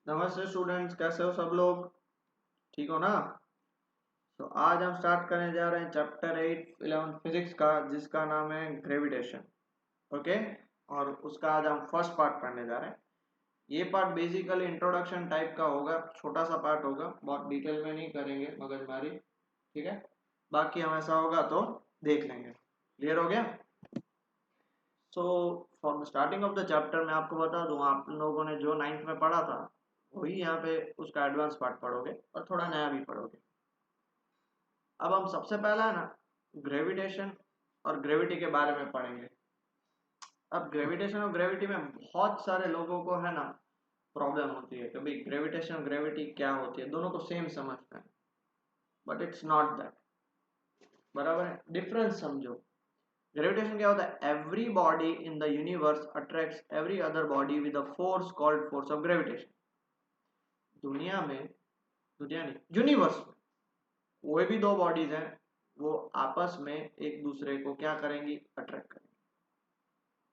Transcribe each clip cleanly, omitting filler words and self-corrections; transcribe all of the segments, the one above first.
नमस्ते स्टूडेंट्स, कैसे हो सब लोग? ठीक हो ना? तो आज हम स्टार्ट करने जा रहे हैं चैप्टर 8 11 फिजिक्स का, जिसका नाम है ग्रेविटेशन। ओके। और उसका आज हम फर्स्ट पार्ट पढ़ने जा रहे हैं। ये पार्ट बेसिकली इंट्रोडक्शन टाइप का होगा, छोटा सा पार्ट होगा, बहुत डिटेल में नहीं करेंगे मगजमारी। ठीक है, बाकी हम ऐसा होगा तो देख लेंगे। क्लियर हो गया? So for the starting of the chapter मैं आपको बता दूं, आप लोगों ने जो 9th में पढ़ा था वही यहाँ पे उसका एडवांस पार्ट पढ़ोगे और थोड़ा नया भी पढ़ोगे। अब हम सबसे पहला है ना ग्रेविटेशन और ग्रेविटी के बारे में पढ़ेंगे। अब ग्रेविटेशन और ग्रेविटी में बहुत सारे लोगों को है ना प्रॉब्लम होती है कि भाई ग्रेविटेशन और ग्रेविटी क्या होती है, दोनों को सेम समझते हैं, बट इट्स नॉट दैट। बराबर है, डिफरेंस समझो। ग्रेविटेशन क्या होता है? Every body in the universe attracts every other body with a force called force of gravitation. दुनिया में, दुनिया नहीं, यूनिवर्स में कोई भी दो बॉडीज हैं, वो आपस में एक दूसरे को क्या करेंगी? अट्रैक्ट करेंगी।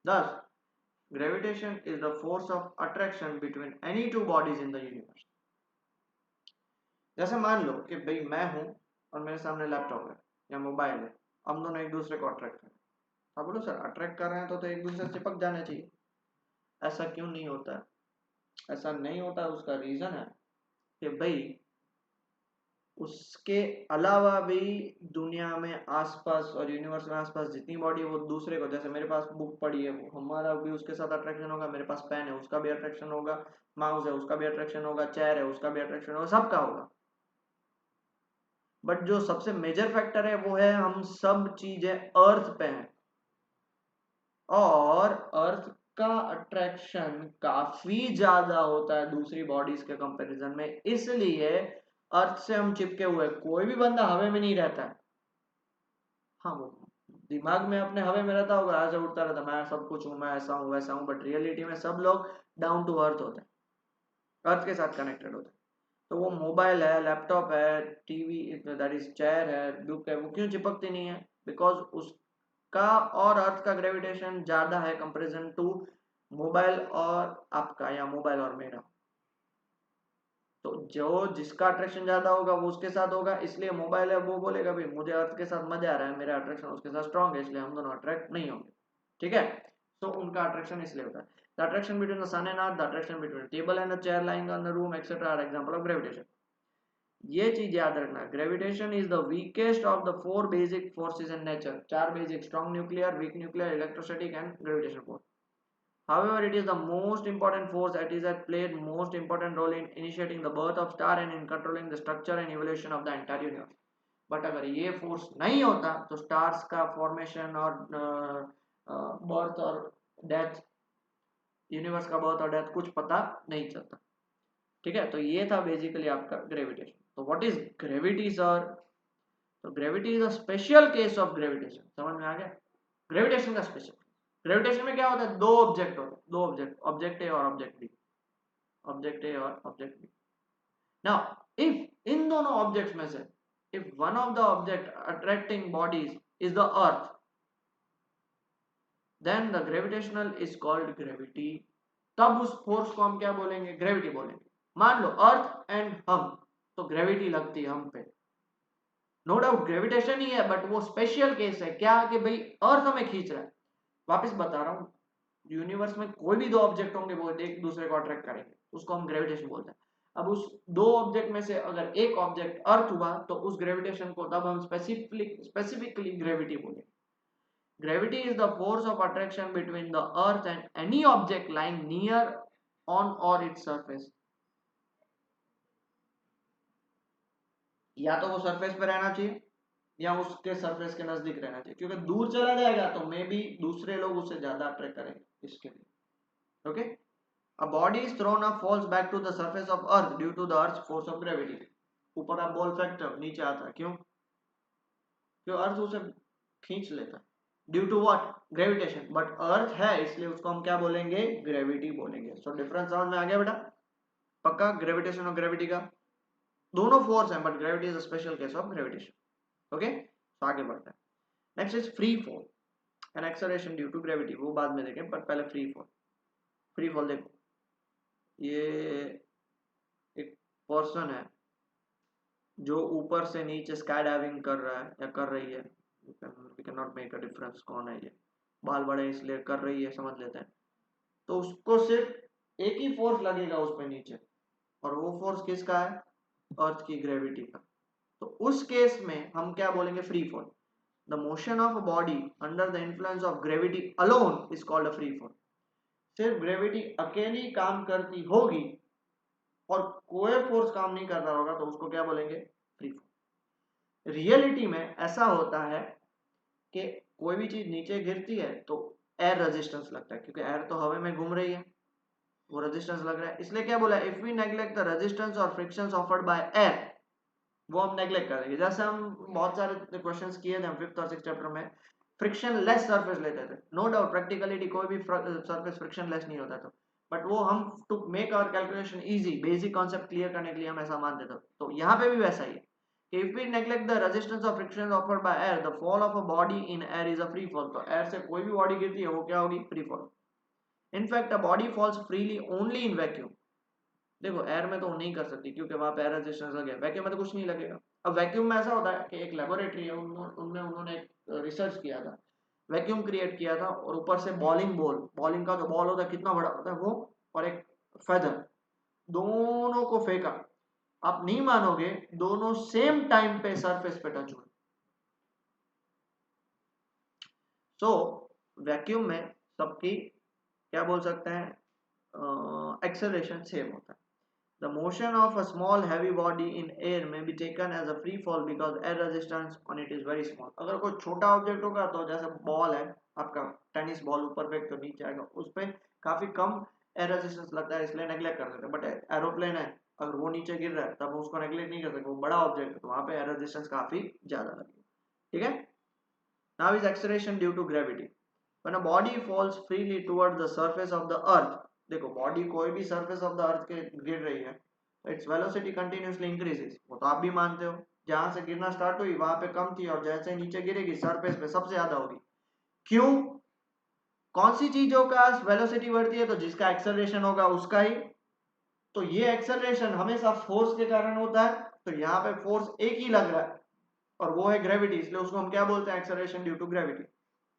Thus, gravitation is the force of attraction between any two bodies in the universe. जैसे मान लो कि भाई मैं हूं और मेरे सामने लैपटॉप है या मोबाइल है, हम दोनों एक दूसरे को अट्रैक्ट करें। आप बोलो सर अट्रैक्ट कर रहे हैं तो एक दूसरे से चिपक जाने चाहिए। ऐसा क्यों नहीं होता है? ऐसा नहीं होता, उसका रीजन है कि भाई उसके अलावा भी दुनिया में आसपास और यूनिवर्स में आसपास जितनी बॉडी है वो दूसरे को, जैसे मेरे पास बुक पड़ी है वो हमारा भी उसके साथ अट्रैक्शन होगा, मेरे पास पेन है उसका भी अट्रैक्शन होगा, माउस है उसका भी अट्रैक्शन होगा, चेयर है उसका भी अट्रैक्शन होगा, सबका होगा। बट जो सबसे मेजर फैक्टर है वो है हम सब चीजें अर्थ पे हैं, और अर्थ का अट्रैक्शन काफी ज्यादा होता है दूसरी बॉडीज के कंपैरिजन में, इसलिए अर्थ से हम चिपके हुए, कोई भी बंदा हवा में नहीं रहता है। हाँ, वो दिमाग में अपने हवा में रहता होगा, ऐसे उठता रहता मैं सब कुछ हूँ, मैं ऐसा हूँ वैसा हूँ, बट रियलिटी में सब लोग डाउन टू अर्थ होते हैं, अर्थ के साथ कनेक्टेड होते हैं। तो वो मोबाइल है, लैपटॉप है, टीवी, दैट इज चेयर है, बुक है, वो क्यों चिपकती नहीं है? बिकॉज उसका और अर्थ का ग्रेविटेशन ज्यादा है कंपेरिजन टू मोबाइल और आपका, या मोबाइल और मेरा। तो जो जिसका अट्रैक्शन ज्यादा होगा वो उसके साथ होगा, इसलिए मोबाइल है वो बोलेगा भाई मुझे अर्थ के साथ मजा आ रहा है, मेरा अट्रैक्शन उसके साथ स्ट्रांग है, इसलिए हम दोनों अट्रैक्ट नहीं होंगे। ठीक है, तो उनका अट्रैक्शन इसलिए होता है। The attraction between the sun and earth, the attraction between table and the chair lying on the room etcetera are example of gravitation. ये चीज याद रखना, gravitation is the weakest of the four basic forces in nature. चार basic, strong nuclear, weak nuclear, electrostatic and gravitation force. However, it is the most important force that is that played most important role in initiating the birth of star and in controlling the structure and evolution of the entire universe. But अगर ये force नहीं होता तो stars का formation और birth और death, universe का birth और डेथ कुछ पता नहीं चलता। ठीक है, तो ये था बेसिकली आपका ग्रेविटेशन। तो व्हाट इज ग्रेविटी सर? तो gravity is a special case of gravitation. समझ में आ गया? ग्रेविटेशन का स्पेशल, ग्रेविटेशन में क्या होता है? दो ऑब्जेक्ट होते हैं, दो ऑब्जेक्ट, ऑब्जेक्ट ए और ऑब्जेक्ट बी, ऑब्जेक्ट ए और ऑब्जेक्ट बी। नाउ इफ इन दोनों ऑब्जेक्ट्स में से if one of the object attracting bodies is the earth, then the gravitational is called gravity. तब उस फोर्स को हम क्या बोलेंगे? ग्रेविटी बोलेंगे। मान लो अर्थ एंड हम, तो ग्रेविटी लगती है हम पे, नो डाउट ग्रेविटेशन ही है, बट वो स्पेशल केस है। क्या कि भाई अर्थ हमें खींच रहा है। वापस बता रहा हूँ, यूनिवर्स में कोई भी दो ऑब्जेक्ट होंगे वो एक दूसरे को अट्रैक्ट करेंगे, उसको हम ग्रेविटेशन बोलते हैं। अब उस दो ऑब्जेक्ट में से अगर एक ऑब्जेक्ट अर्थ हुआ तो उस ग्रेविटेशन को तब हम स्पेसिफिकली ग्रेविटी बोलेंगे। Gravity is the force of attraction between the earth and any object lying near on और इट्स सरफेस। या तो वो सरफेस पे रहना चाहिए या उसके सरफेस के नजदीक रहना चाहिए, क्योंकि दूर चला जाएगा तो मे भी दूसरे लोग उससे ज्यादा अट्रैक्ट करेंगे इसके लिए। Okay, a body is thrown up falls back to the surface of earth due to the earth's force of gravity। ऊपर आप बॉल फैक्टर, नीचे आता है क्यों? क्यों? अर्थ उसे खींच लेता है, due to what? Gravitation. But earth है इसलिए उसको हम क्या बोलेंगे? ग्रेविटी बोलेंगे। सो डिफरेंस समझ में आ गया बेटा? पक्का? ग्रेविटेशन और ग्रेविटी का दोनों फोर्स है, but gravity is a special case of gravitation. Okay, तो आगे बढ़ते हैं। Next is free fall and acceleration due to gravity, वो बाद में देखें, पर पहले फ्री फॉल। फ्री फॉल देखो, ये पर्सन है जो ऊपर से नीचे स्काई डाइविंग कर रहा है या कर रही है, we can not make a difference कौन है ये, बाल बड़े इसलिए कर रही है समझ लेते हैं, तो उसको सिर्फ एक ही फोर्स लगेगा उस पे नीचे, और वो फोर्स किसका है, अर्थ की ग्रेविटी का। तो उस केस में हम क्या बोलेंगे, free fall. The motion of a body under the influence of gravity alone is called a free fall. सिर्फ ग्रेविटी अकेली काम करती होगी और कोई फोर्स काम नहीं कर रहा होगा तो उसको क्या बोलेंगे, फ्री फॉल। रियलिटी में ऐसा होता है कि कोई भी चीज नीचे गिरती है तो एयर रेजिस्टेंस लगता है, क्योंकि एयर तो हवा में घूम रही है, वो रेजिस्टेंस लग रहा है, इसलिए क्या बोला, if we neglect the resistance और फ्रिक्शंस ऑफर्ड बाय एयर, वो हम नेग्लेक्ट कर देंगे। जैसे हम बहुत सारे क्वेश्चंस किए थे हम 5th और 6th चैप्टर में, फ्रिक्शन लेस सरफेस लेते थे, नो डाउट प्रैक्टिकलिटी कोई भी सरफेस फ्रिक्शन लेस नहीं होता था, बट वो हम to make our calculation easy, basic concept clear करने के लिए हम ऐसा मानते थे। तो यहाँ पे भी वैसा ही है कि if we neglect the resistance of friction offered by air, the fall of a body in air is a free fall. तो एयर से कोई भी बॉडी गिरती है वो क्या होगी, free fall. In fact a body falls freely only in vacuum. देखो एयर में तो नहीं कर सकती क्योंकि वहां पे एयर रेजिस्टेंस लगे, वैक्यूम में तो कुछ नहीं लगेगा। अब वैक्यूम में ऐसा होता है कि एक लेबोरेटरी है, उनमें उन्होंने एक रिसर्च किया था, वैक्यूम क्रिएट किया था और ऊपर से बॉलिंग का जो बॉल होता है कितना बड़ा होता है वो, और एक फेदर, दोनों को फेंका, आप नहीं मानोगे दोनों सेम टाइम पे सरफेस पे टच हुए। सो वैक्यूम में सबकी क्या बोल सकते हैं, एक्सेलरेशन सेम होता है। The motion of a small heavy body in air may be taken as a free fall because air resistance on it is very small. अगर कोई छोटा ऑब्जेक्ट होगा तो जैसे बॉल है आपका, टेनिस बॉल ऊपर फेंक तो नीचे आएगा, उस पर काफी कम एयर रेजिस्टेंस लगता है इसलिए नेग्लेक्ट कर देते हैं। बट एरोप्लेन है, अगर वो नीचे गिर रहा है तब उसको नेग्लेक्ट नहीं कर सकते, वो बड़ा ऑब्जेक्ट है तो वहां पे एयर रेजिस्टेंस काफी ज्यादा लगेगा। ठीक है। Now is acceleration due to gravity. When a body falls freely towards the surface of the earth, देखो बॉडी कोई भी सरफेस ऑफ द अर्थ के गिर रही है, इट्स वेलोसिटी कंटिन्यूअसली इंक्रीजेस, वो तो आप भी मानते हो, जहां से गिरना स्टार्ट हुई वहां पे कम थी और जैसे नीचे गिरेगी सरफेस पे सबसे ज्यादा होगी। क्यों, कौन सी चीजों का वेलोसिटी बढ़ती है, तो जिसका एक्सेलरेशन होगा उसका ही, तो ये एक्सेलरेशन हमेशा फोर्स के कारण होता है, तो यहाँ पे फोर्स एक ही लग रहा है और वो है ग्रेविटी, इसलिए उसको हम क्या बोलते हैं, acceleration due to gravity.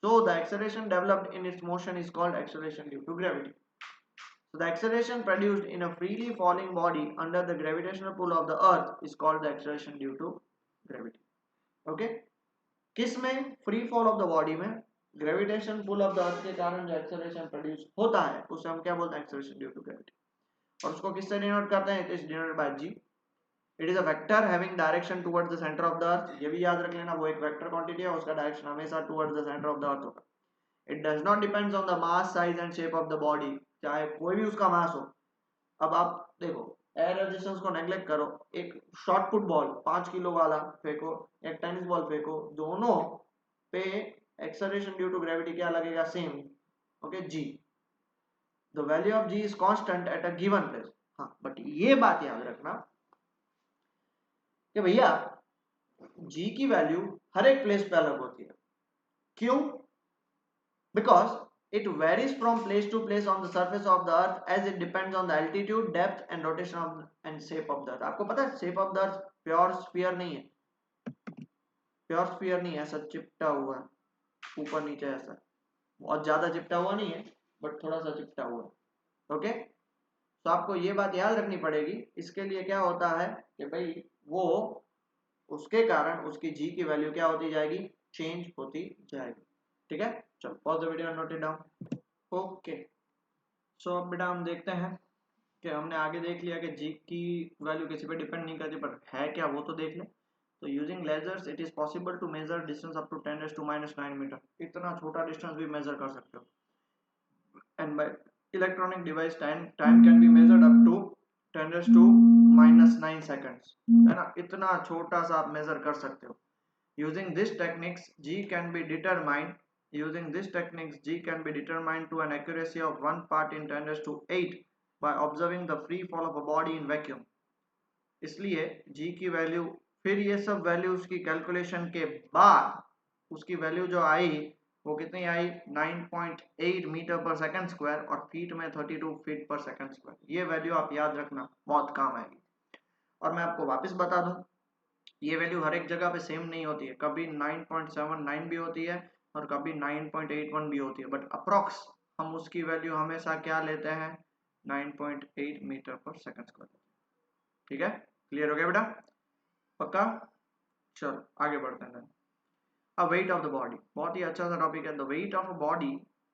So the acceleration developed in its motion is called acceleration due to gravity. So the acceleration produced in a freely falling body under the gravitational pull of the earth is called the acceleration due to gravity. Okay? किस में, free fall of the body में gravitation pull of the earth के कारण जो acceleration produce होता है उसे हम क्या बोलते हैं, एक्सेलरेशन ड्यू टू ग्रेविटी। और उसको किससे डिनोट करते हैं, it is denoted by g. It is a vector having direction towards the centre of the earth, ये भी याद रख लेना, वो एक वेक्टर क्वांटिटी है, उसका डायरेक्शन हमेशा towards the centre of the earth होगा। It does not depends on the mass, size and shape of the body, चाहे कोई भी उसका मास हो। अब आप देखो एयर रेजिस्टेंस को नेग्लेक्ट करो, एक शॉर्ट पुट बॉल 5 किलो वाला फेंको, एक टेनिस बॉल फेंको, दोनों पे एक्सेलरेशन ड्यू टू ग्रेविटी क्या लगेगा, सेम, ओके जी। The value of g is constant at a given place. हाँ बट ये बात याद रखना कि भैया जी की वैल्यू हर एक प्लेस पे अलग होती है। क्यों, because it varies from place to place on the surface of the earth as it depends on the altitude, depth and rotation of and shape of the earth। आपको पता है shape of the earth pure sphere नहीं है, pure sphere नहीं है, ऐसा चिपटा हुआ है ऊपर नीचे, ऐसा बहुत ज्यादा चिपटा हुआ नहीं है बट थोड़ा सा चिपटा हुआ है। ओके, तो आपको ये बात याद रखनी पड़ेगी। इसके लिए क्या होता है कि भाई वो उसके कारण उसकी जी की वैल्यू क्या होती जाएगी, चेंज होती जाएगी। ठीक है, चलो pause the video, note it down. Okay, so अब बेटा हम देखते हैं कि हमने आगे देख लिया कि जी की वैल्यू किसी पे डिपेंड नहीं करती, पर है क्या वो तो देख लें। तो using lasers it is possible to measure distance up to 10⁻⁻⁹ metre, इतना छोटा डिस्टेंस भी मेजर कर सकते हो। And by electronic device time can be measured up to 10⁻⁹ seconds, है ना, इतना छोटा सा आप मेजर कर सकते हो। Using this techniques g can be determined Using this techniques, G can be determined to an accuracy of 1 part in 10⁸ by observing the free fall of a body in vacuum। इसलिए G की value, फिर ये सब value उसकी calculation के बाद उसकी value जो आई वो कितनी आई, 9.8 मीटर पर सेकंड स्क्वायर और फीट में 32 फीट पर सेकंड स्क्वायर। ये वैल्यू आप याद रखना, बहुत काम आएगी। और मैं आपको वापस बता दूं, ये वैल्यू हर एक जगह पे सेम नहीं होती है, कभी 9.79 भी होती है और कभी 9.81 भी होती है, बट अप्रोक्स हम उसकी वैल्यू हमेशा क्या लेते हैं, 9.8 मीटर पर सेकंड स्क्वायर। ठीक है, क्लियर हो गया बेटा, पक्का। चलो आगे बढ़ते हैं। A weight of the body, बहुत ही अच्छा सा टॉपिक है। The weight of a body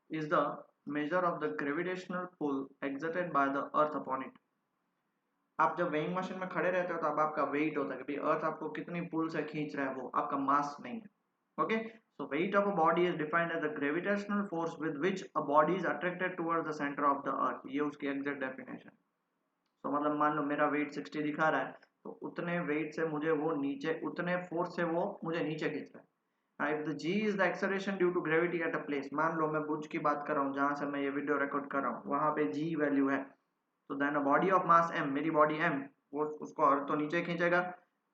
is the measure of the gravitational pull exerted by the earth upon it. आप जब वेइंग मशीन में खड़े रहते हो तो अब आपका वेट होता है कि भाई अर्थ आपको कितनी पुल से खींच रहा है, वो आपका मास नहीं है। Okay, so weight of a body is defined as the gravitational force with which a body is attracted towards the centre of the earth. ये उसकी एग्जैक्ट डेफिनेशन। तो मतलब मान लो मेरा वेट 60 दिखा रहा है, तो उतने वेट से मुझे वो नीचे, उतने फोर्स से वो मुझे नीचे खींच रहा है। If the g is the acceleration due to gravity at a place, मान लो मैं बुर्ज की बात कर रहा हूँ जहां से मैं ये वीडियो रिकॉर्ड कर रहा हूँ, वहां पे g वैल्यू है, तो then a body of mass m, मेरी बॉडी m, वो उसको अर्थ तो नीचे खींचेगा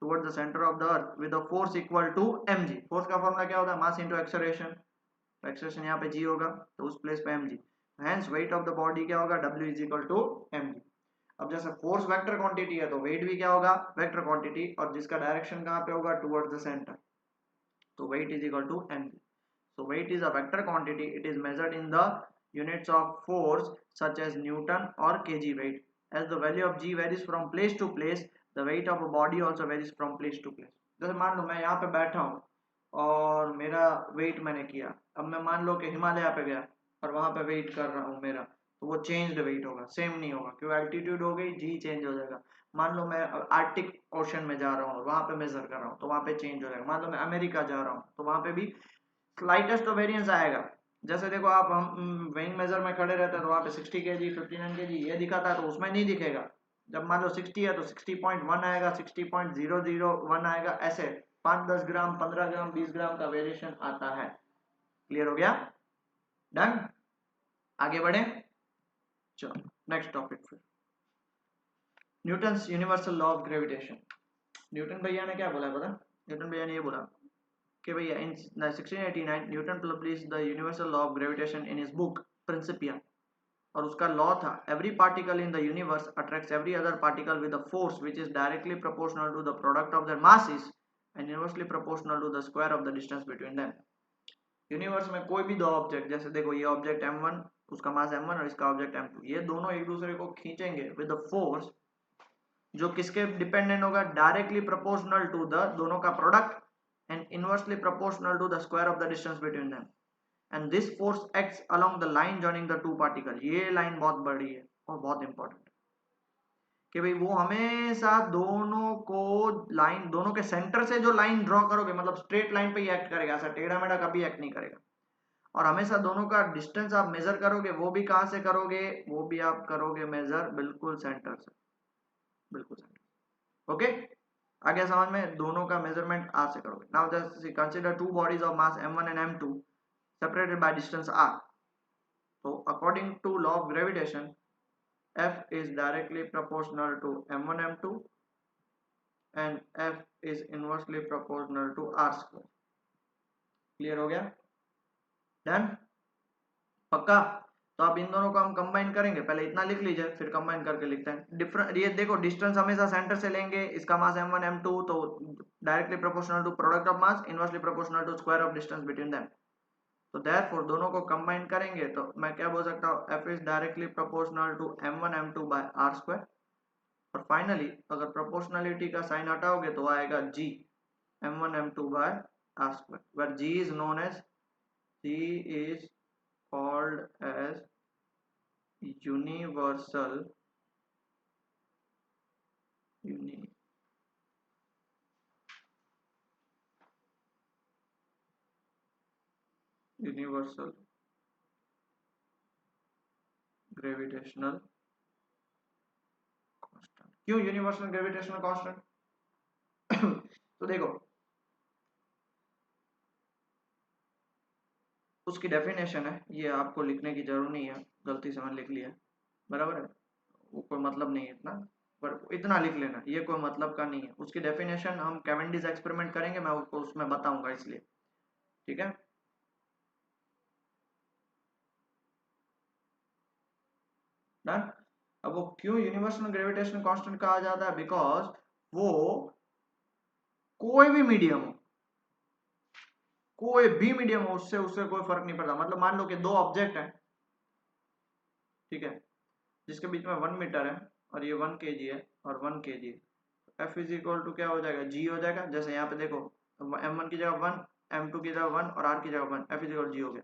toward the centre of the earth with a force equal to mg। Force का फॉर्मूला क्या होता है, मास इनटू एक्सेलरेशन, एक्सेलरेशन यहाँ पे g होगा तो उस प्लेस पे mg, hence weight of the body क्या होगा, w is equal to mg। अब जैसे फोर्स वेक्टर क्वांटिटी है तो वेट भी क्या होगा, वेक्टर क्वांटिटी, और जिसका डायरेक्शन कहाँ पे होगा, टुवर्ड्स द सेंटर, तो weight is equal to mg. So weight is a vector quantity. It is measured in the units of force such as Newton or kg weight. As the value of g varies from place to place, the weight of a body also varies from place to place. जैसे मान लो मैं यहाँ पे बैठा हूँ और मेरा wait मैंने किया, अब मैं मान लो कि हिमालय पे गया और वहां पे वेट कर रहा हूँ मेरा, तो वो चेंज्ड वेट होगा, सेम नहीं होगा, क्योंकि एल्टीट्यूड हो गई, जी चेंज हो जाएगा। मान लो मैं आर्टिक ओशन में जा रहा हूँ और वहां पे मेजर कर रहा हूँ तो वहां पे चेंज हो जाएगा। मान लो मैं अमेरिका जा रहा हूँ तो वहां पे भी स्लाइटेस्ट तो वेरिएंस आएगा। जैसे देखो आप, हम वेइंग मेजर में खड़े रहते हैं तो वहां पे 60 केजी 59 केजी ये दिखाता है, तो उसमें नहीं दिखेगा। जब मान लो 60 है तो 60.1 आएगा, 60.001 आएगा, ऐसे 5-10 ग्राम 15 ग्राम 20 ग्राम का वेरिएशन आता है। क्लियर हो गया, डन, आगे बढ़े। चलो नेक्स्ट टॉपिक फिर, Newton universal law of gravitation. Newton भैया ने क्या बोला पता, न्यूटन भैया ने ये बोला कि भैया in 1689 Newton published the universal law of gravitation in his book Principia. और उसका लॉ था, every particle in the universe attracts every other particle with a force which is directly proportional to the product of their masses and inversely proportional to the square of the distance between them. Universe में कोई भी दो object, जैसे देखो ये object m1, उसका मास m1 और इसका ऑब्जेक्ट m2, ये दोनों एक दूसरे को खींचेंगे विद अ फोर्स जो किसके डिपेंडेंट होगा, डायरेक्टली प्रोपोर्शनल टू द दोनों का product and inversely proportional to the square of the distance between them, and this force acts along the line joining the two particle. ये line बहुत बड़ी है और बहुत इंपॉर्टेंट है कि भाई वो हमेशा दोनों को लाइन, दोनों के सेंटर से जो लाइन ड्रॉ करोगे, मतलब स्ट्रेट लाइन पे ही एक्ट करेगा, ऐसा टेढ़ा मेढ़ा कभी एक्ट नहीं करेगा। और हमेशा दोनों का डिस्टेंस आप मेजर करोगे, वो भी कहां से करोगे, वो भी आप करोगे मेजर बिल्कुल सेंटर से, बिल्कुल सेंटर। ओके, आगे समझ में, दोनों का मेजरमेंट आर से करोगे। Now just consider two bodies of mass m1 and m2 separated by distance r. So according to law of gravitation, F is directly proportional to m1 m2 and F is inversely proportional to r square. Clear हो गया, done, पक्का। तो अब इन दोनों को हम combine करेंगे, पहले इतना लिख लीजिए फिर कंबाइन करके लिखते हैं। डिफरेंट, ये देखो डिस्टेंस हमेशा सेंटर से लेंगे, इसका मास m1 m2 तो directly proportional to product of mass, inversely proportional to square of distance between them. तो देयरफॉर दोनों को कंबाइन करेंगे तो मैं क्या बोल सकता हूँ, F is directly proportional to m1 m2 by r square. और फाइनली अगर प्रोपोर्शनलिटी का साइन हटाओगे तो आएगा G m1 m2 by r square, where G is known as, G is called as universal universal gravitational constant. क्यों universal gravitational constant? तो देखो उसकी डेफिनेशन है, ये आपको लिखने की जरूरत नहीं है, गलती से मैंने लिख लिया, बराबर है, वो कोई मतलब नहीं है इतना, पर इतना लिख लेना, ये कोई मतलब का नहीं है। उसकी डेफिनेशन हम कैवेंडिश एक्सपेरिमेंट करेंगे, मैं आपको उसमें बताऊंगा, इसलिए ठीक है। डन। अब वो क्यों यूनिवर्सल ग्रेविटेशन कांस्टेंट कहा जाता है, बिकॉज वो कोई भी मीडियम हो, कोई भी मीडियम हो, उससे उससे कोई फर्क नहीं पड़ता। मतलब मान लो कि दो ऑब्जेक्ट हैं, ठीक है, जिसके बीच में 1 मीटर है और ये 1 kg है और 1 kg, F is equal to क्या हो जाएगा, जी हो जाएगा। जैसे यहाँ पे देखो, m1 की जगह 1, m2 की जगह 1 और r की जगह 1, एफ इज इक्वल जी हो गया।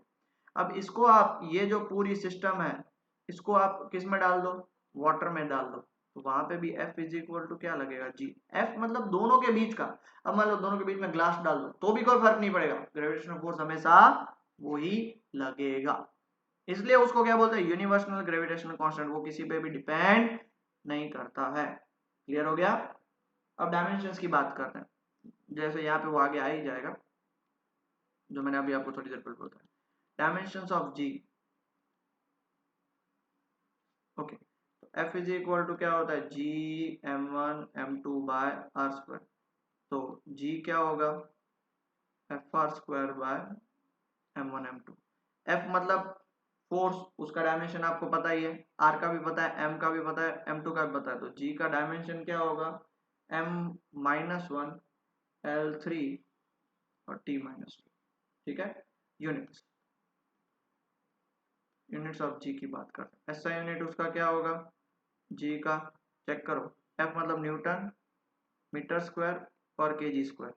अब इसको आप, ये जो पूरी सिस्टम है, इसको आप किस में डाल दो, वाटर में डाल दो, तो वहां पे भी एफ इज इक्वल टू क्या लगेगा, जी। एफ मतलब दोनों के बीच का। अब मान लो दोनों के बीच में ग्लास डाल दो तो भी कोई फर्क नहीं पड़ेगा, ग्रेविटेशनल फोर्स हमेशा वही लगेगा। इसलिए उसको क्या बोलते हैं, यूनिवर्सल ग्रेविटेशनल कांस्टेंट। वो किसी पे भी डिपेंड नहीं करता है। क्लियर हो गया। अब डायमेंशंस की बात करते हैं। जैसे यहाँ पे वो आगे आ ही जाएगा, जो मैंने अभी आपको थोड़ी देर पहले बोला। डायमेंशंस ऑफ जी, ओके, तो एफ इज इक्वल टू क्या होता है, जी m1 m2 bye r square. तो जी क्या होगा, F R square bye m1 m2। F मतलब फोर्स, उसका डायमेंशन आपको पता ही है, आर का भी पता है, एम का भी पता है, m2 का भी पता है। तो जी का डायमेंशन क्या होगा, m-1 l3 और t-2, ठीक है। यूनिट्स, यूनिट्स ऑफ जी की बात करते हैं। ऐसा यूनिट उसका क्या होगा, जी का, चेक करो, एफ मतलब न्यूटन मीटर स्क्वायर पर केजी स्क्वायर।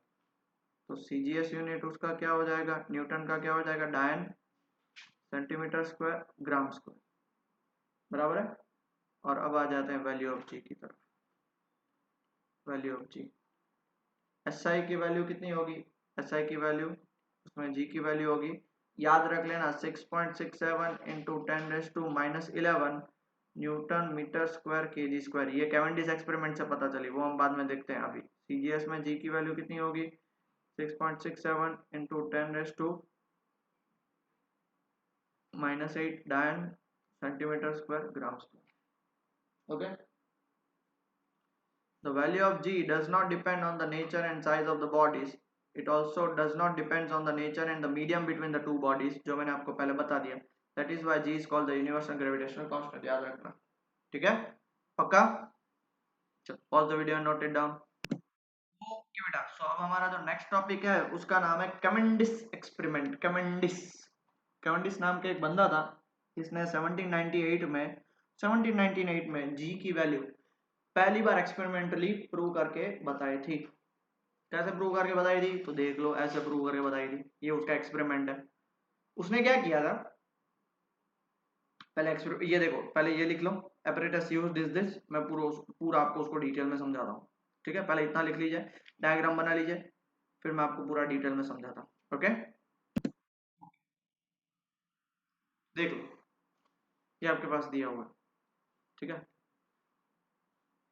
तो सीजीएस यूनिट उसका क्या हो जाएगा, न्यूटन का क्या हो जाएगा, डायन सेंटीमीटर स्क्वायर ग्राम स्क्वायर, बराबर है। और अब आ जाते हैं वैल्यू ऑफ जी की तरफ। वैल्यू ऑफ जी, एस आई की वैल्यू कितनी होगी, एस आई की वैल्यू, उसमें जी की वैल्यू होगी, याद रख लेना, 6.67 into 10⁻⁻11 newton metre square kg square. ये कैवेंडिश एक्सपेरिमेंट से पता चली, वो हम बाद में देखते हैं। अभी सीजीएस में जी की वैल्यू कितनी होगी, 6.67 इंटू 10⁻⁻8 डायन centimetre square gram square. Okay, the value of g does not depend on the nature and size of the bodies. It also does not depends on the nature and the medium between the two bodies, जो मैंने आपको पहले बता दिया। That is why g is called the universal gravitational constant, याद रखना, ठीक है, पक्का। चलो pause the video and note it down. Okay बेटा, सो अब हमारा जो नेक्स्ट टॉपिक है उसका नाम है कैवेंडिश एक्सपेरिमेंट। कैवेंडिश नाम का एक बंदा था, जिसने 1798 में जी की वैल्यू पहली बार एक्सपेरिमेंटली प्रूव करके बताई थी। कैसे प्रूव करके बताई थी, तो देख लो, ऐसे प्रूव करके बताई थी। ये उसका एक्सपेरिमेंट है। उसने क्या किया था, पहले ये देखो, पहले ये लिख लो, apparatus यूज्ड इज दिस। मैं पूरा आपको उसको डिटेल में समझाता हूँ, ठीक है। पहले इतना लिख लीजिए, डायग्राम बना लीजिए, फिर मैं आपको पूरा डिटेल में समझाता हूँ। ओके, देख लो, ये आपके पास दिया हुआ है, ठीक है।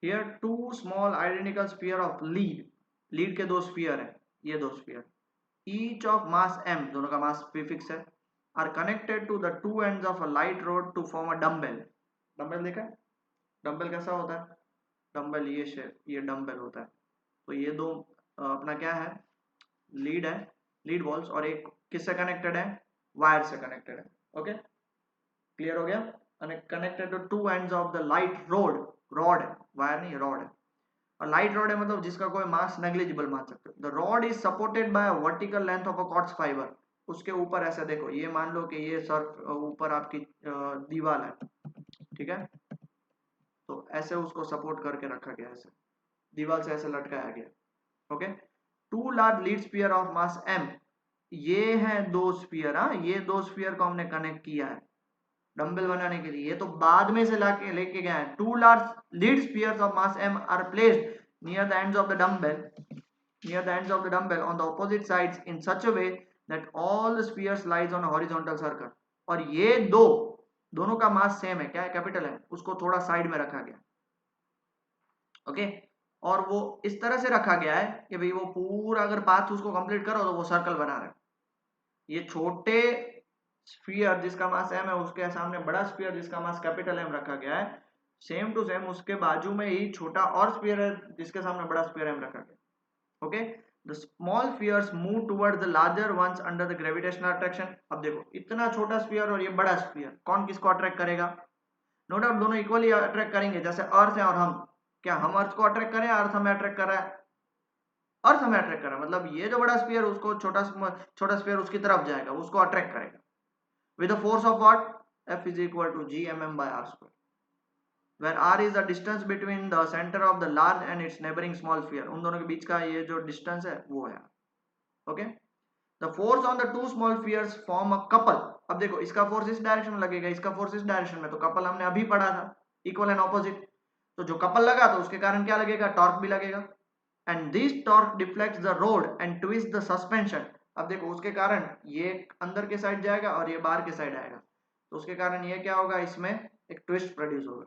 Here two small identical sphere of lead के दो स्फीयर है, ये दो sphere, each of mass m, दोनों का मास प्रीफिक्स है, are connected to the two ends of a light rod to form a dumbbell. Dumbbell देखा है, डम्बेल कैसा होता है, डम्बेल ये शेप, ये डम्बेल होता है। तो ये दो अपना क्या है, लीड है, लीड बॉल्स, और एक किससे कनेक्टेड है, वायर से कनेक्टेड है। ओके, क्लियर हो गया। Connected to two ends of the light rod, rod है, वायर नहीं, रॉड है। और लाइट रॉड है मतलब जिसका कोई मास नेग्लिजिबल मान सकते हो। The rod is supported by vertical length of a quartz fibre. उसके ऊपर ऐसे देखो, ये मान लो कि ये सर्फ ऊपर आपकी दीवार है, ठीक है। तो ऐसे उसको सपोर्ट करके रखा गया, ऐसे दीवार से ऐसे लटकाया गया। Okay, two large lead sphere of mass m, ये है दो स्फीयर, हाँ, ये दो स्फीयर को हमने कनेक्ट किया है डंबल बनाने के लिए। ये तो बाद में से लाके लेके गए हैं। Two large lead spheres of mass m are placed near the ends of the dumbbell on the opposite sides in such a way that all the spheres lies on a horizontal circle। और ये दोनों का mass same है, क्या है, capital है, उसको थोड़ा साइड में रखा गया। ओके, और वो इस तरह से रखा गया है कि भाई वो पूरा अगर पाथ उसको कंप्लीट करो तो वो सर्कल बना रहा है। ये छोटे स्फीयर जिसका मास m है, उसके सामने बड़ा स्फीयर जिसका मास कैपिटल M रखा गया है। सेम टू सेम उसके बाजू में ही छोटा और स्फीयर है जिसके सामने बड़ा स्फीयर M रखा गया। Okay, the small spheres move towards the larger ones under the gravitational attraction. अब देखो, इतना छोटा स्फीयर और ये बड़ा स्फीयर, कौन किसको अट्रैक्ट करेगा, नो डाउट दोनों इक्वली अट्रैक्ट करेंगे, जैसे अर्थ है और हम क्या हम अर्थ को अट्रैक्ट करें, अर्थ हमें अट्रैक्ट कर रहा है? अर्थ हमें अट्रैक्ट कर रहा है, मतलब ये जो बड़ा स्फीयर उसको छोटा स्फीयर उसकी तरफ जाएगा, उसको अट्रैक्ट करेगा with the force of what? F is equal to gmm by r square, where r is the distance between the center of the large and its neighboring small sphere. उन दोनों के बीच का ये जो डिस्टेंस है वो है. Okay, the force on the two small spheres form a couple. अब देखो इसका फोर्स इस डायरेक्शन में लगेगा, इसका फोर्स इस डायरेक्शन में, तो कपल हमने अभी पढ़ा था, इक्वल एंड ऑपोजिट. तो जो कपल लगा तो उसके कारण क्या लगेगा? टॉर्क भी लगेगा. And this torque deflects the road and twist the suspension. अब देखो उसके कारण ये अंदर के साइड जाएगा और ये बाहर के साइड आएगा, तो उसके कारण ये क्या होगा, इसमें एक ट्विस्ट प्रोड्यूस होगा.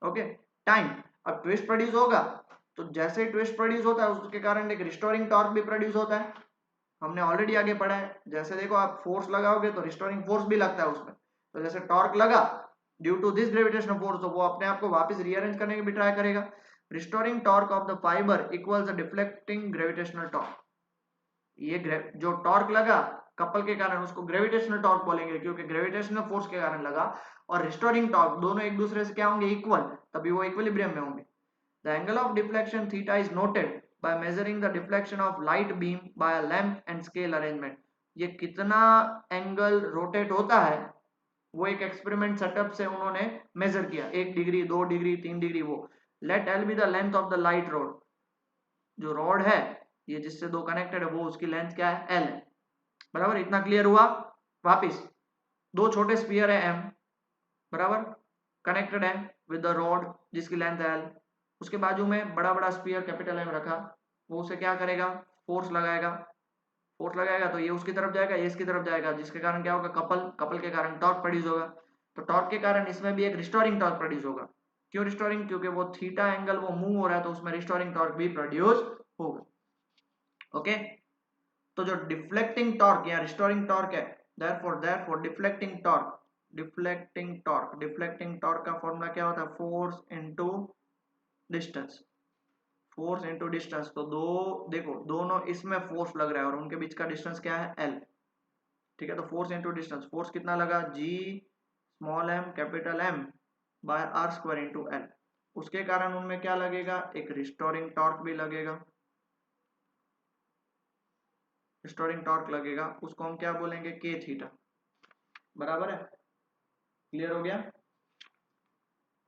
Okay, time. अब ट्विस्ट प्रोड्यूस होगा तो जैसे ही ट्विस्ट प्रोड्यूस होता है उसके कारण एक रिस्टोरिंग टॉर्क भी प्रोड्यूस होता है. हमने ऑलरेडी आगे पढ़ा है, जैसे देखो आप फोर्स लगाओगे तो रिस्टोरिंग फोर्स भी लगता है उसमें. तो जैसे टॉर्क लगा due to this gravitational force, तो वो अपने आप को वापस रीअरेंज करने की भी ट्राई करेगा. Restoring torque of the fibre equals the deflecting gravitational torque. ये जो टॉर्क लगा कपल के कारण उसको ग्रेविटेशनल टॉर्क बोलेंगे, क्योंकि ग्रेविटेशनल फोर्स के कारण लगा. और रिस्टोरिंग टॉर्क दोनों एक दूसरे से क्या होंगे? इक्वल, तभी वो इक्विलिब्रियम में होंगे. The angle of deflection theta is noted by measuring the deflection of light beam by a length and scale arrangement. ये कितना एंगल रोटेट होता है वो एक एक्सपेरिमेंट सेटअप से उन्होंने मेजर किया, 1 डिग्री 2 डिग्री 3 डिग्री. वो let L be the length of the light rod. जो रॉड है ये जिससे दो कनेक्टेड है वो उसकी लेंथ क्या है? एल है. बराबर, इतना क्लियर हुआ. वापिस दो छोटे स्पीयर है एम, बराबर, कनेक्टेड है विद द रॉड जिसकी लेंथ है एल. उसके बाजू में बड़ा बड़ा स्पीयर कैपिटल एम रखा, वो उसे क्या करेगा? फोर्स लगाएगा. फोर्स लगाएगा तो ये उसकी तरफ जाएगा, ये इसकी तरफ जाएगा, जिसके कारण क्या होगा? कपल. कपल के कारण टॉर्क प्रोड्यूस होगा. तो टॉर्क के कारण इसमें भी एक रिस्टोरिंग टॉर्क प्रोड्यूस होगा. क्यों रिस्टोरिंग? क्योंकि वो थीटा एंगल वो मूव हो रहा है तो उसमें रिस्टोरिंग टॉर्क भी प्रोड्यूस होगा. ओके, तो जो डिफ्लेक्टिंग टॉर्क या रिस्टोरिंग टॉर्क है, देयरफॉर डिफ्लेक्टिंग टॉर्क का फॉर्मूला क्या होता है? Force into distance. Force into distance, तो देखो दोनों इसमें फोर्स लग रहा है और उनके बीच का डिस्टेंस क्या है? एल. ठीक है, तो फोर्स इनटू डिस्टेंस, फोर्स कितना लगा? G small m capital M by r square into L. उसके कारण उनमें क्या लगेगा? एक रिस्टोरिंग टॉर्क भी लगेगा. रिस्टोरिंग टॉर्क लगेगा, उसको हम क्या बोलेंगे? के थीटा. बराबर है, क्लियर हो गया.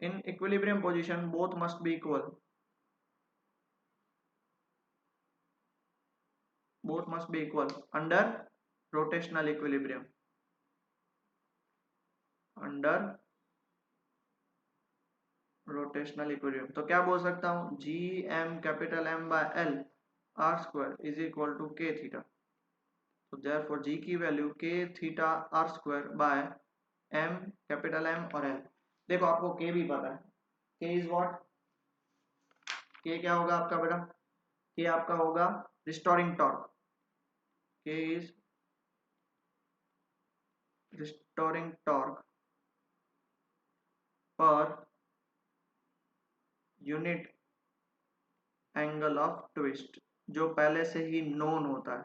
In equilibrium position both must be equal. both must be equal under rotational equilibrium. under rotational equilibrium तो क्या बोल सकता हूँ? G M capital M by L R square is equal to K theta. तो therefore G की value K theta R square by M capital M और L. देखो आपको के भी पता है, के इज व्हाट? के क्या होगा आपका बेटा? के आपका होगा रिस्टोरिंग टॉर्क. के is restoring torque per unit angle of twist, जो पहले से ही नोन होता है.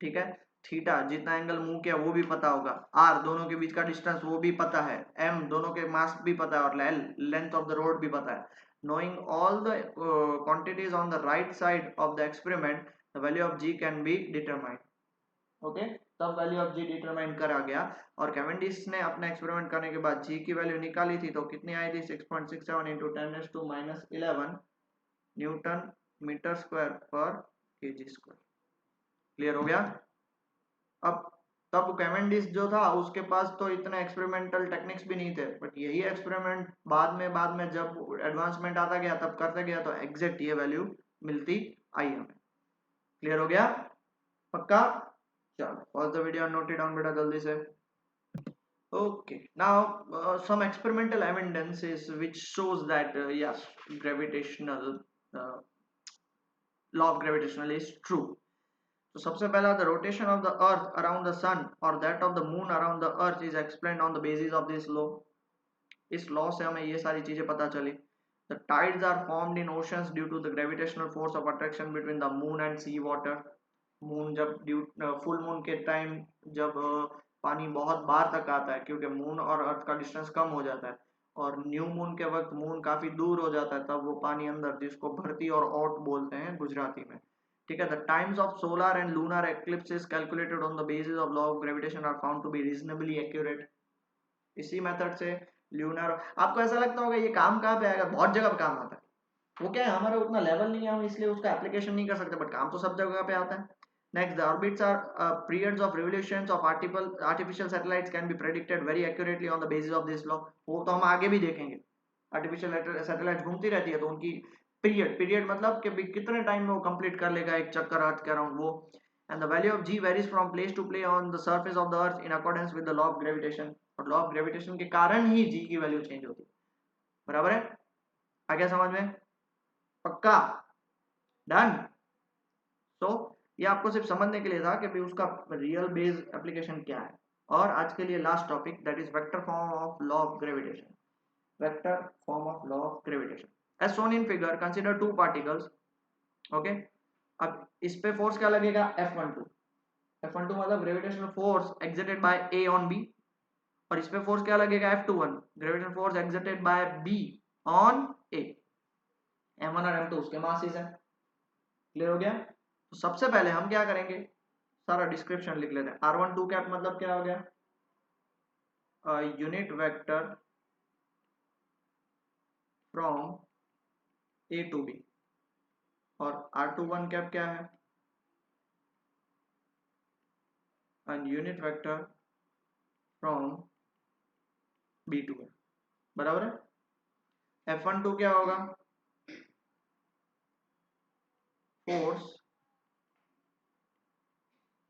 ठीक है, थीटा जितना एंगल मूव किया वो भी पता होगा, आर दोनों के बीच का डिस्टेंस वो भी पता है, एम दोनों के मास भी पता है, और L length of the road भी पता है. knowing all the quantities on the right side of the experiment, the value of g can be determined. Okay, तब वैल्यू ऑफ जी डिटरमाइन करा गया. और कैवेंडिश ने अपना एक्सपेरिमेंट करने के बाद जी की वैल्यू निकाली थी, तो कितनी आई थी? 6.67 इंटू 10⁻⁻11 न्यूटन मीटर स्क्वायर पर केजी स्क्वायर. क्लियर हो गया. अब तब कैवेंडिश जो था उसके पास तो इतने एक्सपेरिमेंटल टेक्निक्स भी नहीं थे, बट यही एक्सपेरिमेंट बाद में जब एडवांसमेंट आता गया तब करते गया तो एग्जैक्ट ये वैल्यू मिलती आई हमें. क्लियर हो गया? पक्का? चलो pause the video, note it down बेटा जल्दी से. Okay, now some experimental evidences which shows that yes, gravitational uh, law of gravitational is true. तो सबसे पहला, the rotation of the earth around the sun or that of the moon around the earth is explained on the basis of this law. इस law से हमें ये सारी चीजें पता चली. The tides are formed in oceans due to the gravitational force of attraction between the moon and sea water. Moon जब full moon के टाइम जब पानी बहुत बाहर तक आता है, क्योंकि मून और अर्थ का डिस्टेंस कम हो जाता है और न्यू मून के वक्त मून काफी दूर हो जाता है तब वो पानी अंदर, जिसको भरती और ओट बोलते हैं गुजराती में, ठीक है। The times of solar and lunar eclipses calculated on the basis of law of gravitation are found to be reasonably accurate. इसी मेथड से ल्यूनर, आपको ऐसा लगता होगा ये काम कहाँ पे आएगा, बहुत जगह पे काम आता है। वो क्या है, हमारा उतना लेवल नहीं है, हम इसलिए उसका एप्लीकेशन नहीं कर सकते, बट काम तो सब जगह पे आता है। Next, the orbits are periods of revolutions of artificial satellites can be predicted very accurately on the basis of this law। वो तो हम आगे भी देखेंगे। आर्टिफिशियल सैटेलाइट घूमती रहती है तो उनकी पीरियड मतलब कि कितने टाइम में वो कंप्लीट कर लेगा एक चक्कर अर्थ के अराउंड वो। And the value of g varies from place to place on the surface of the earth in accordance with the law of gravitation. और लॉ ऑफ ग्रेविटेशन के कारण ही जी की वैल्यू चेंज होती है। बराबर है, आ गया समझ में? पक्का? डन। तो ये आपको सिर्फ समझने के लिए था कि भाई उसका रियल बेस एप्लीकेशन क्या है। और आज के लिए last topic, that is vector form of law of gravitation. Vector form of law of gravitation as shown in figure, consider two particles. Okay, अब इस पे फोर्स क्या लगेगा, F12। F12 मतलब gravitational force exerted by A on B, और इस पे force क्या लगेगा, F21 gravitational force exerted by B on A। M1 और M2 उसके मासेस है। क्लियर हो गया? तो सबसे पहले हम क्या करेंगे, सारा डिस्क्रिप्शन लिख लेते हैं। R12 कैप मतलब क्या हो गया, unit vector from A to B। और R21 कैप क्या है, unit vector from B to A। बराबर है। F12 क्या होगा, force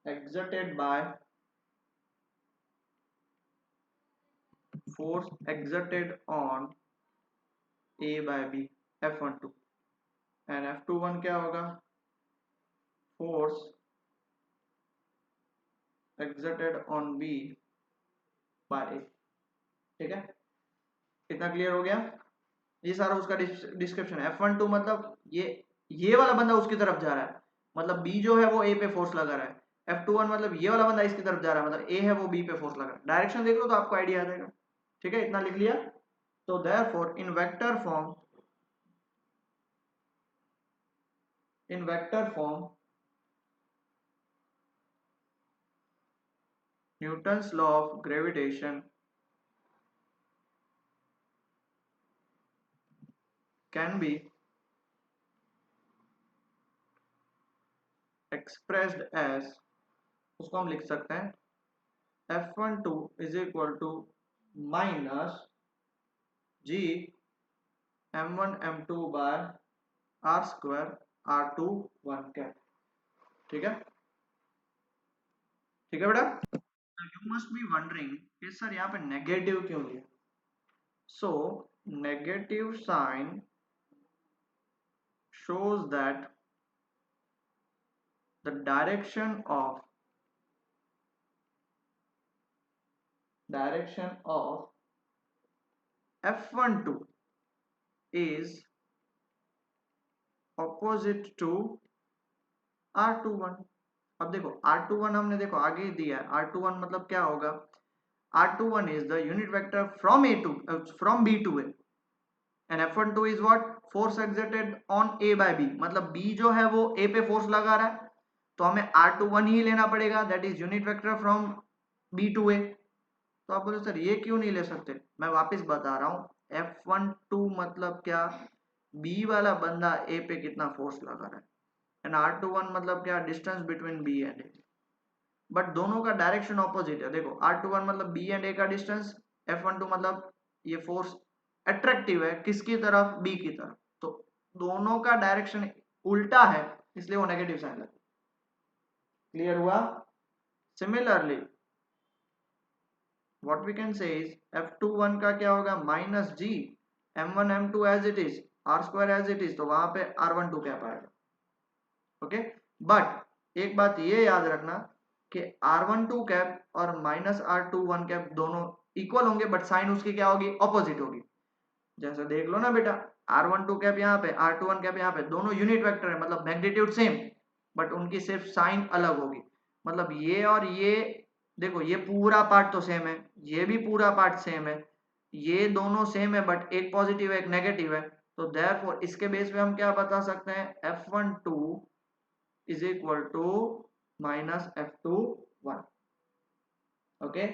exerted on A by B, F12। And F21 क्या होगा, force exerted on B by A। ठीक है, इतना क्लियर हो गया? ये सारा उसका डिस्क्रिप्शन है। F12 मतलब ये वाला बंदा उसकी तरफ जा रहा है, मतलब B जो है वो A पे फोर्स लगा रहा है। F21 मतलब ये वाला बंदा इसकी तरफ जा रहा है, मतलब A है वो B पे फोर्स लगा रहा है। डायरेक्शन देख लो तो आपको आइडिया आ जाएगा। ठीक है, इतना लिख लिया। तो therefore in vector form Newton's law of gravitation can be expressed as, उसको हम लिख सकते हैं F12 is equal to minus G M1 M2 by R square R21 cap. ठीक है, ठीक है बेटा। यू मस्ट बी वंडरिंग कि सर यहाँ पे नेगेटिव क्यों लिया। So negative sign shows that the direction of F12 is opposite to R21। अब देखो R21 हमने देखो आगे ही दिया है, R21 मतलब क्या होगा, R21 is the unit vector from B to A and F12 is what, force exerted on A by B। मतलब B जो है वो A पे फोर्स लगा रहा है, तो हमें R21 ही लेना पड़ेगा, that is unit vector from B to A। तो आप बोले सर ये क्यों नहीं ले सकते, मैं वापस बता रहा हूँ। F12 मतलब क्या, B वाला बंदा A पे कितना फोर्स लगा रहा है, एंड R21 मतलब क्या, distance between B and A। But दोनों का डायरेक्शन ऑपोजिट है। देखो R21 मतलब B एंड A का डिस्टेंस, F12 मतलब ये फोर्स अट्रैक्टिव है किसकी तरफ, B की तरफ। तो दोनों का डायरेक्शन उल्टा है, इसलिए वो नेगेटिव साइन लगा। क्लियर हुआ? Similarly what we can say is F21 का क्या होगा, minus G M1 M2 as it is R square as it is, तो वहां पे R12 क्या पाएगा। ओके, बट एक बात ये याद रखना कि R12 कैप और माइनस R21 कैप दोनों इक्वल होंगे, बट साइन उसकी क्या होगी, ऑपोजिट होगी। जैसे देख लो ना बेटा, R12 कैप यहाँ पे, R21 कैप यहाँ पे, दोनों यूनिट वेक्टर है, मतलब मैग्नीट्यूड सेम, बट उनकी सिर्फ साइन अलग होगी। मतलब ये और ये, देखो ये पूरा पार्ट तो सेम है, ये भी पूरा पार्ट सेम है, ये दोनों सेम है बट एक पॉजिटिव है एक नेगेटिव है, तो देयरफॉर इसके बेस पे हम क्या बता सकते हैं, F12 is equal to minus F21। ओके,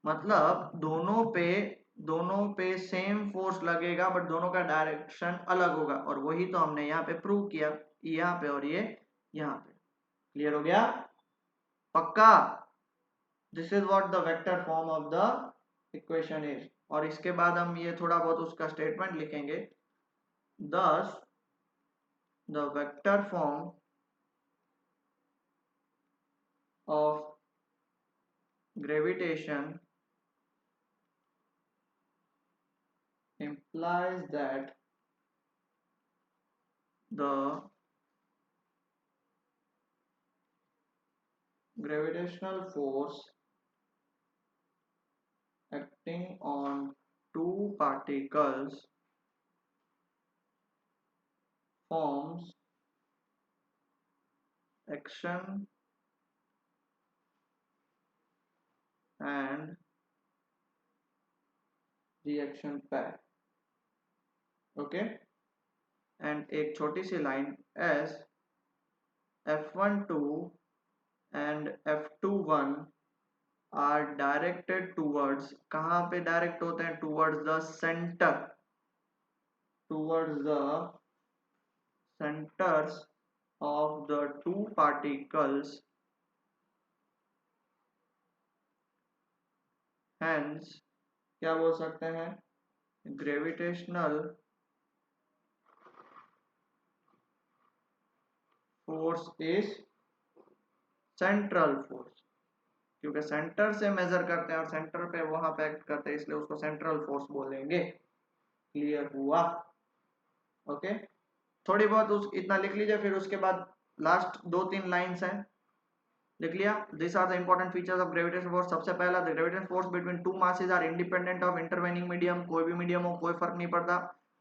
मतलब दोनों पे सेम फोर्स लगेगा बट दोनों का डायरेक्शन अलग होगा, और वही तो हमने यहाँ पे प्रूव किया, यहाँ पे और ये यहाँ पे। क्लियर हो गया? पक्का? This is what the vector form of the equation is. और इसके बाद हम ये थोड़ा बहुत उसका स्टेटमेंट लिखेंगे। thus the vector form of gravitation implies that the gravitational force acting on two particles forms action and reaction pair। Okay, and एक छोटी सी line, S F12 and F21 are directed towards, कहाँ पे direct होते हैं, towards the center, towards the centers of the two particles, hence क्या बोल सकते हैं, gravitational force is central force, क्योंकि सेंटर से मेजर करते हैं और सेंटर पे वहां पे एक्ट करते हैं, इसलिए उसको सेंट्रल फोर्स बोलेंगे। क्लियर हुआ? ओके, थोड़ी बहुत उस इतना लिख लीजिए, फिर उसके बाद लास्ट 2-3 लाइन्स हैं, लिख लिया। This are the important features of gravitation force. सबसे पहला, the gravitation force between two masses are independent of intervening medium, कोई भी मीडियम हो कोई फर्क नहीं पड़ता।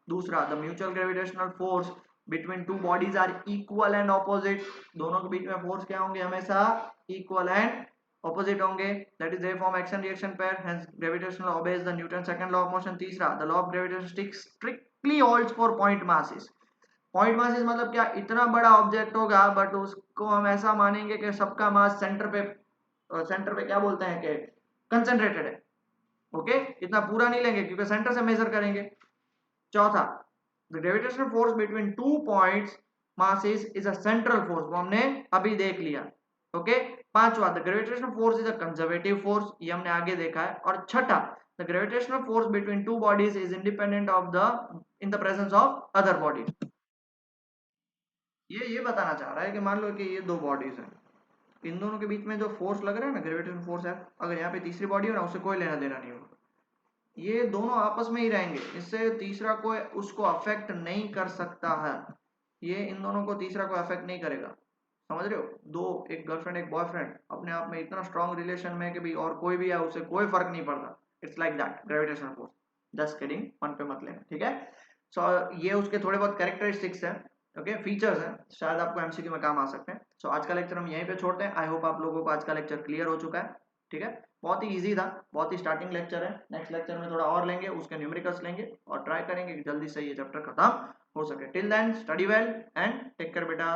दूसरा, the mutual gravitational force between two bodies are equal and opposite, दोनों के बीच में फोर्स क्या होंगे, हमेशा इक्वल एंड ऑपोजिट होंगे, that is they form action reaction pair, hence gravitational obeys the Newton second law of motion. तीसरा, the law of gravitation strictly holds for point masses. Point masses मतलब क्या, इतना बड़ा object होगा but उसको हम ऐसा मानेंगे कि सबका मास सेंटर पे क्या बोलते हैं कि कंसंट्रेटेड है। ओके, इतना पूरा नहीं लेंगे क्योंकि सेंटर से मेजर करेंगे। चौथा, the gravitational force between two points masses is a central force, वो हमने अभी देख लिया। ओके, पांचवा, the gravitational force is a conservative force, ये हमने आगे देखा है। और छठा, the gravitational force between two bodies is independent of the in the presence of other bodies. ये बताना चाह रहा है कि मान लो कि ये दो बॉडीज हैं, इन दोनों के बीच में जो फोर्स लग रहा है ना, ग्रेविटेशन फोर्स है, अगर यहाँ पे तीसरी बॉडी हो ना, उससे कोई लेना देना नहीं होगा, ये दोनों आपस में ही रहेंगे, इससे तीसरा कोई उसको अफेक्ट नहीं कर सकता है, ये इन दोनों को तीसरा को अफेक्ट नहीं करेगा। समझ रहे हो? दो, एक गर्लफ्रेंड एक बॉयफ्रेंड अपने आप में इतना स्ट्रॉन्ग रिलेशन में कि भाई और कोई भी है उससे कोई फर्क नहीं पड़ता। It's like that gravitational force. Just kidding, मन पे मत लेना, ठीक है? सो ये उसके थोड़े बहुत कैरेक्टरिस्टिक्स हैं, ओके, फीचर्स हैं, शायद आपको एमसीक्यू में काम आ सकते हैं। सो आज का लेक्चर हम यहीं पे छोड़ते हैं। आई होप आप लोगों को आज का लेक्चर क्लियर हो चुका है, ठीक है? बहुत ही इजी था, बहुत ही स्टार्टिंग लेक्चर है। नेक्स्ट लेक्चर में थोड़ा और लेंगे, उसके न्यूमेरिकल्स लेंगे और ट्राई करेंगे कि जल्दी से ये चैप्टर खत्म हो सके। Till then study well and take care बेटा।